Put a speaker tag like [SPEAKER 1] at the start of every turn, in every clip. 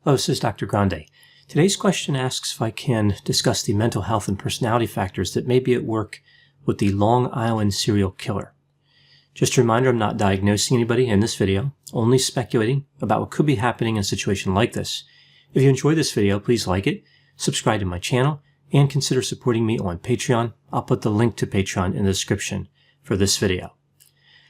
[SPEAKER 1] Hello, this is Dr. Grande. Today's question asks if I can discuss the mental health and personality factors that may be at work with the Long Island serial killer. Just a reminder, I'm not diagnosing anybody in this video, only speculating about what could be happening in a situation like this. If you enjoyed this video, please like it, subscribe to my channel, and consider supporting me on Patreon. I'll put the link to Patreon in the description for this video.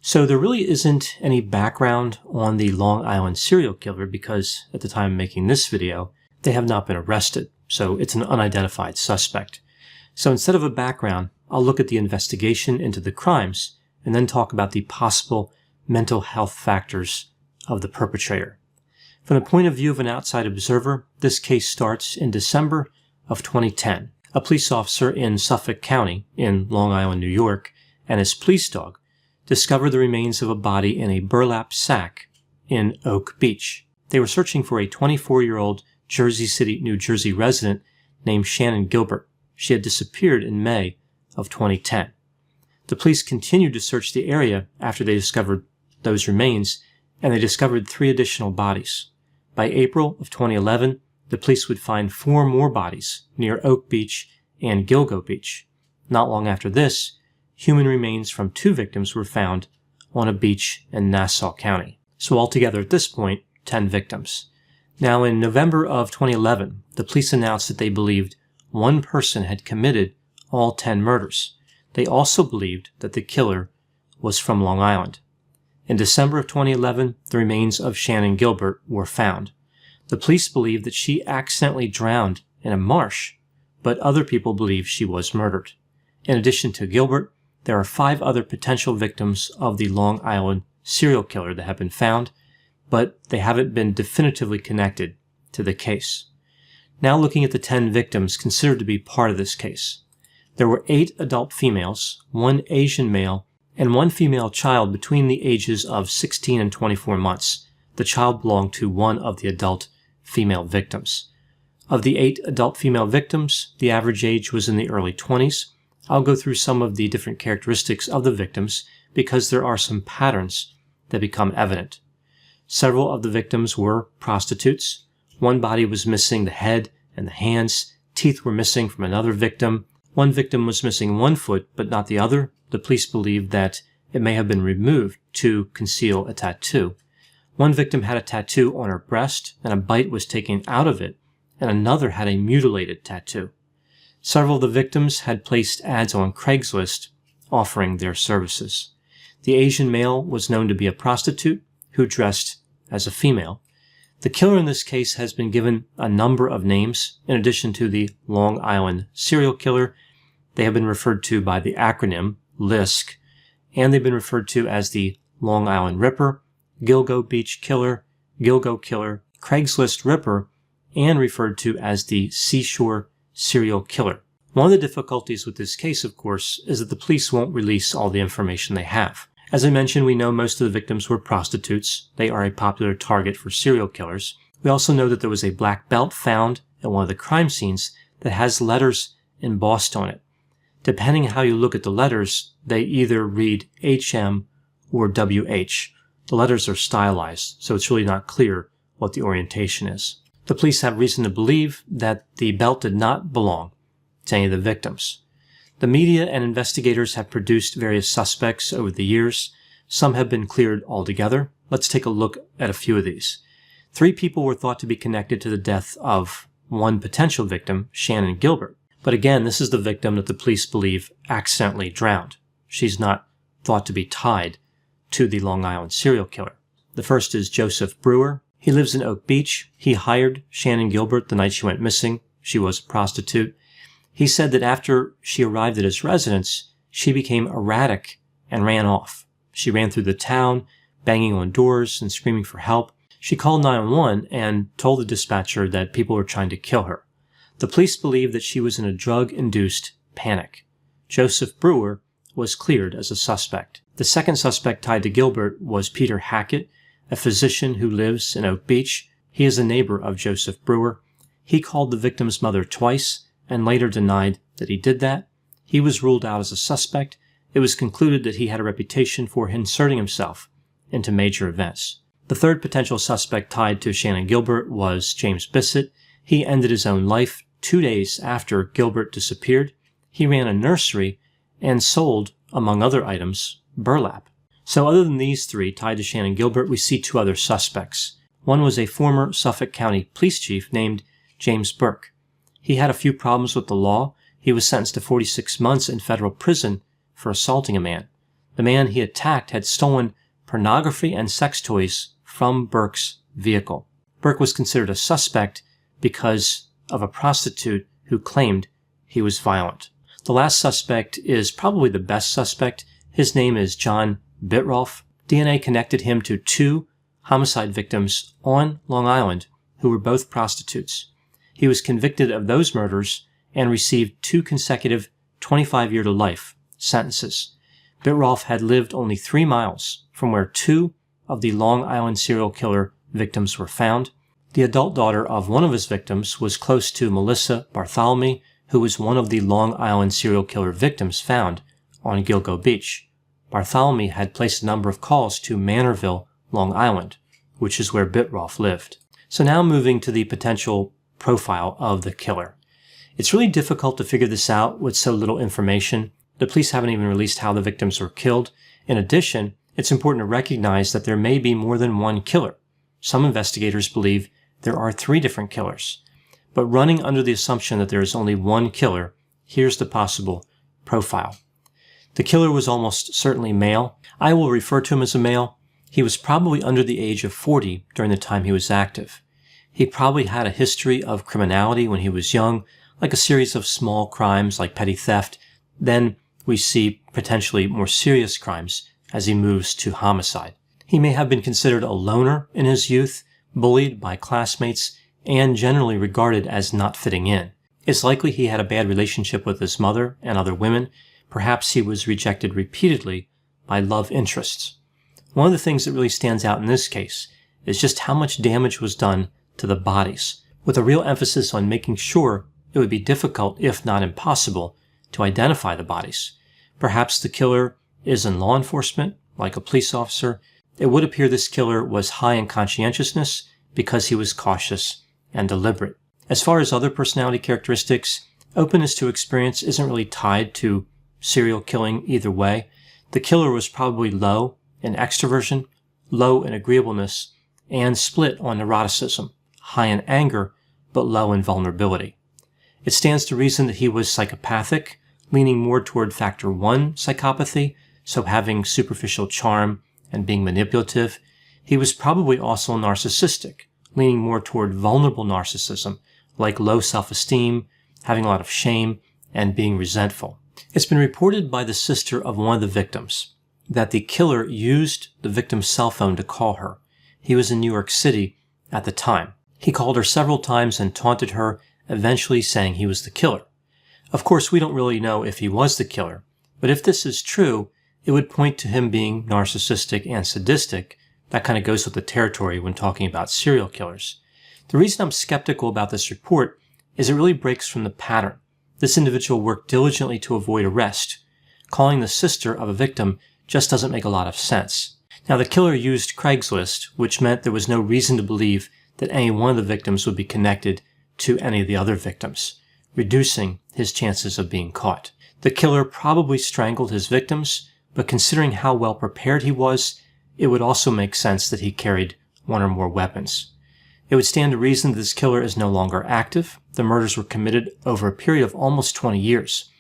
[SPEAKER 1] So there really isn't any background on the Long Island serial killer because at the time of making this video, they have not been arrested. So it's an unidentified suspect. So instead of a background, I'll look at the investigation into the crimes and then talk about the possible mental health factors of the perpetrator. From the point of view of an outside observer, this case starts in December of 2010. A police officer in Suffolk County in Long Island, New York, and his police dog discovered the remains of a body in a burlap sack in Oak Beach. They were searching for a 24-year-old Jersey City, New Jersey resident named Shannon Gilbert. She had disappeared in May of 2010. The police continued to search the area after they discovered those remains, and they discovered 3 additional bodies. By April of 2011, the police would find 4 more bodies near Oak Beach and Gilgo Beach. Not long after this, human remains from 2 victims were found on a beach in Nassau County. So altogether at this point, 10 victims. Now in November of 2011, the police announced that they believed one person had committed all 10 murders. They also believed that the killer was from Long Island. In December of 2011, the remains of Shannon Gilbert were found. The police believed that she accidentally drowned in a marsh, but other people believe she was murdered. In addition to Gilbert, there are 5 other potential victims of the Long Island serial killer that have been found, but they haven't been definitively connected to the case. Now looking at the 10 victims considered to be part of this case. There were 8 adult females, 1 Asian male, and 1 female child between the ages of 16 and 24 months. The child belonged to one of the adult female victims. Of the 8 adult female victims, the average age was in the early 20s. I'll go through some of the different characteristics of the victims because there are some patterns that become evident. Several of the victims were prostitutes. One body was missing the head and the hands. Teeth were missing from another victim. One victim was missing 1 foot but not the other. The police believed that it may have been removed to conceal a tattoo. One victim had a tattoo on her breast and a bite was taken out of it, and another had a mutilated tattoo. Several of the victims had placed ads on Craigslist offering their services. The Asian male was known to be a prostitute who dressed as a female. The killer in this case has been given a number of names. In addition to the Long Island serial killer, they have been referred to by the acronym LISK, and they've been referred to as the Long Island Ripper, Gilgo Beach Killer, Gilgo Killer, Craigslist Ripper, and referred to as the Seashore Serial Killer. One of the difficulties with this case, of course, is that the police won't release all the information they have. As I mentioned, we know most of the victims were prostitutes. They are a popular target for serial killers. We also know that there was a black belt found at one of the crime scenes that has letters embossed on it. Depending how you look at the letters, they either read HM or WH. The letters are stylized, so it's really not clear what the orientation is. The police have reason to believe that the belt did not belong to any of the victims. The media and investigators have produced various suspects over the years. Some have been cleared altogether. Let's take a look at a few of these. 3 people were thought to be connected to the death of one potential victim, Shannon Gilbert. But again, this is the victim that the police believe accidentally drowned. She's not thought to be tied to the Long Island serial killer. The first is Joseph Brewer. He lives in Oak Beach. He hired Shannon Gilbert the night she went missing. She was a prostitute. He said that after she arrived at his residence, she became erratic and ran off. She ran through the town, banging on doors and screaming for help. She called 911 and told the dispatcher that people were trying to kill her. The police believed that she was in a drug-induced panic. Joseph Brewer was cleared as a suspect. The second suspect tied to Gilbert was Peter Hackett, a physician who lives in Oak Beach. He is a neighbor of Joseph Brewer. He called the victim's mother twice and later denied that he did that. He was ruled out as a suspect. It was concluded that he had a reputation for inserting himself into major events. The third potential suspect tied to Shannon Gilbert was James Bissett. He ended his own life 2 days after Gilbert disappeared. He ran a nursery and sold, among other items, burlap. So other than these three tied to Shannon Gilbert, we see two other suspects. One was a former Suffolk County police chief named James Burke. He had a few problems with the law. He was sentenced to 46 months in federal prison for assaulting a man. The man he attacked had stolen pornography and sex toys from Burke's vehicle. Burke was considered a suspect because of a prostitute who claimed he was violent. The last suspect is probably the best suspect. His name is John Bittrolff. DNA connected him to 2 homicide victims on Long Island who were both prostitutes. He was convicted of those murders and received 2 consecutive 25-year to life sentences. Bittrolff had lived only 3 miles from where 2 of the Long Island serial killer victims were found. The adult daughter of one of his victims was close to Melissa Bartholomew, who was one of the Long Island serial killer victims found on Gilgo Beach. Bartholomew had placed a number of calls to Manorville, Long Island, which is where Bittrolff lived. So now moving to the potential profile of the killer. It's really difficult to figure this out with so little information. The police haven't even released how the victims were killed. In addition, it's important to recognize that there may be more than one killer. Some investigators believe there are 3 different killers. But running under the assumption that there is only one killer, here's the possible profile. The killer was almost certainly male. I will refer to him as a male. He was probably under the age of 40 during the time he was active. He probably had a history of criminality when he was young, like a series of small crimes like petty theft. Then we see potentially more serious crimes as he moves to homicide. He may have been considered a loner in his youth, bullied by classmates, and generally regarded as not fitting in. It's likely he had a bad relationship with his mother and other women. Perhaps he was rejected repeatedly by love interests. One of the things that really stands out in this case is just how much damage was done to the bodies, with a real emphasis on making sure it would be difficult, if not impossible, to identify the bodies. Perhaps the killer is in law enforcement, like a police officer. It would appear this killer was high in conscientiousness because he was cautious and deliberate. As far as other personality characteristics, openness to experience isn't really tied to serial killing either way. The killer was probably low in extroversion, low in agreeableness, and split on neuroticism, high in anger, but low in vulnerability. It stands to reason that he was psychopathic, leaning more toward factor 1 psychopathy, so having superficial charm and being manipulative. He was probably also narcissistic, leaning more toward vulnerable narcissism, like low self-esteem, having a lot of shame, and being resentful. It's been reported by the sister of one of the victims that the killer used the victim's cell phone to call her. He was in New York City at the time. He called her several times and taunted her, eventually saying he was the killer. Of course, we don't really know if he was the killer, but if this is true, it would point to him being narcissistic and sadistic. That kind of goes with the territory when talking about serial killers. The reason I'm skeptical about this report is it really breaks from the pattern. This individual worked diligently to avoid arrest. Calling the sister of a victim just doesn't make a lot of sense. Now, the killer used Craigslist, which meant there was no reason to believe that any one of the victims would be connected to any of the other victims, reducing his chances of being caught. The killer probably strangled his victims, but considering how well prepared he was, it would also make sense that he carried one or more weapons. It would stand to reason that this killer is no longer active. The murders were committed over a period of almost 20 years.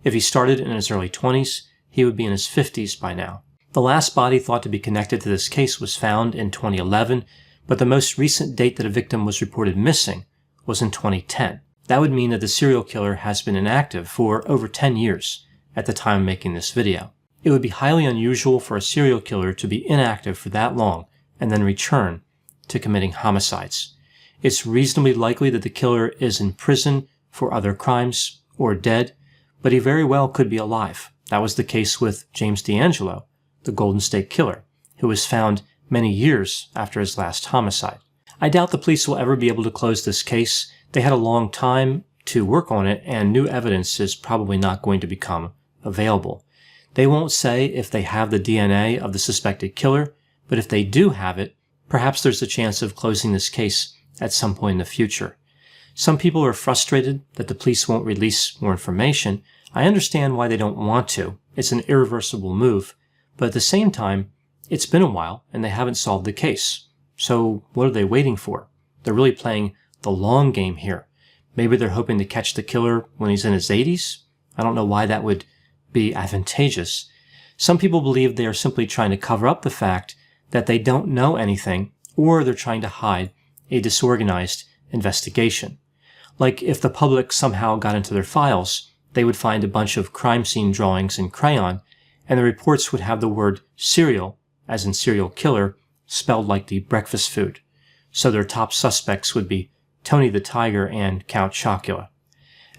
[SPEAKER 1] If he started in his early 20s, he would be in his 50s by now. The last body thought to be connected to this case was found in 2011, but the most recent date that a victim was reported missing was in 2010. That would mean that the serial killer has been inactive for over 10 years at the time of making this video. It would be highly unusual for a serial killer to be inactive for that long and then return to committing homicides. It's reasonably likely that the killer is in prison for other crimes or dead, but he very well could be alive. That was the case with James D'Angelo, the Golden State Killer, who was found many years after his last homicide. I doubt the police will ever be able to close this case. They had a long time to work on it, and new evidence is probably not going to become available. They won't say if they have the DNA of the suspected killer, but if they do have it, Perhaps there's a chance of closing this case at some point in the future. Some people are frustrated that the police won't release more information. I understand why they don't want to. It's an irreversible move. But at the same time, it's been a while and they haven't solved the case. So what are they waiting for? They're really playing the long game here. Maybe they're hoping to catch the killer when he's in his 80s. I don't know why that would be advantageous. Some people believe they are simply trying to cover up the fact that they don't know anything, or they're trying to hide a disorganized investigation. Like if the public somehow got into their files, they would find a bunch of crime scene drawings in crayon, and the reports would have the word serial, as in serial killer, spelled like the breakfast food. So their top suspects would be Tony the Tiger and Count Chocula.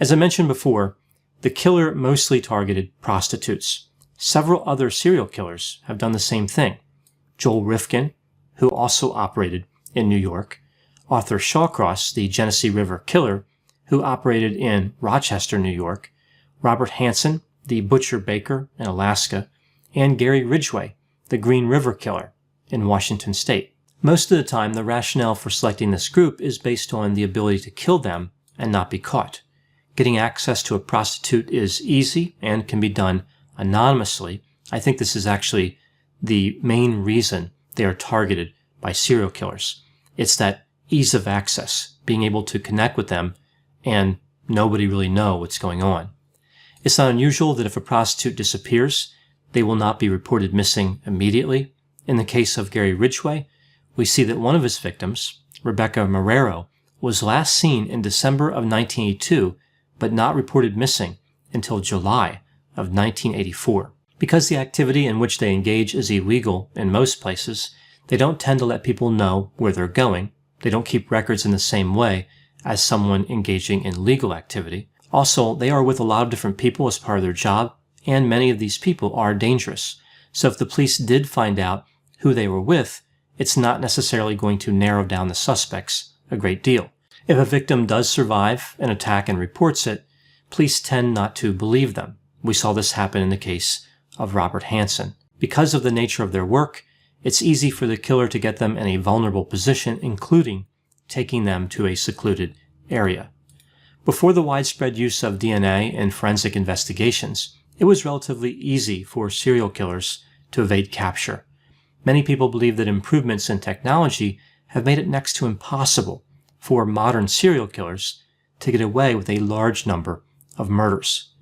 [SPEAKER 1] As I mentioned before, the killer mostly targeted prostitutes. Several other serial killers have done the same thing. Joel Rifkin, who also operated in New York, Arthur Shawcross, the Genesee River Killer, who operated in Rochester, New York, Robert Hansen, the Butcher Baker in Alaska, and Gary Ridgway, the Green River Killer in Washington State. Most of the time, the rationale for selecting this group is based on the ability to kill them and not be caught. Getting access to a prostitute is easy and can be done anonymously. I think this is actually the main reason they are targeted by serial killers. It's that ease of access, being able to connect with them and nobody really know what's going on. It's not unusual that if a prostitute disappears, they will not be reported missing immediately. In the case of Gary Ridgway, we see that one of his victims, Rebecca Marrero, was last seen in December of 1982, but not reported missing until July of 1984. Because the activity in which they engage is illegal in most places, they don't tend to let people know where they're going. They don't keep records in the same way as someone engaging in legal activity. Also, they are with a lot of different people as part of their job, and many of these people are dangerous. So if the police did find out who they were with, it's not necessarily going to narrow down the suspects a great deal. If a victim does survive an attack and reports it, police tend not to believe them. We saw this happen in the case of Robert Hansen. Because of the nature of their work, it's easy for the killer to get them in a vulnerable position, including taking them to a secluded area. Before the widespread use of DNA in forensic investigations, it was relatively easy for serial killers to evade capture. Many people believe that improvements in technology have made it next to impossible for modern serial killers to get away with a large number of murders.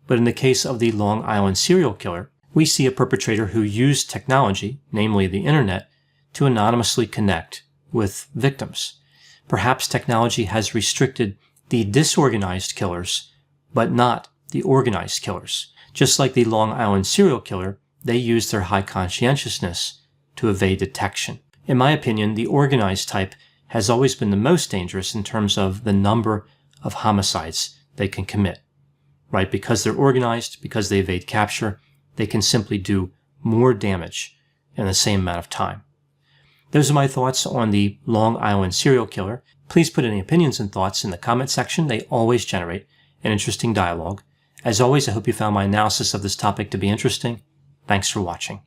[SPEAKER 1] But in the case of the Long Island serial killer, we see a perpetrator who used technology, namely the internet, to anonymously connect with victims. Perhaps technology has restricted the disorganized killers, but not the organized killers. Just like the Long Island serial killer, they used their high conscientiousness to evade detection. In my opinion, the organized type has always been the most dangerous in terms of the number of homicides they can commit. Right? Because they're organized, because they evade capture, they can simply do more damage in the same amount of time. Those are my thoughts on the Long Island serial killer. Please put any opinions and thoughts in the comment section. They always generate an interesting dialogue. As always, I hope you found my analysis of this topic to be interesting. Thanks for watching.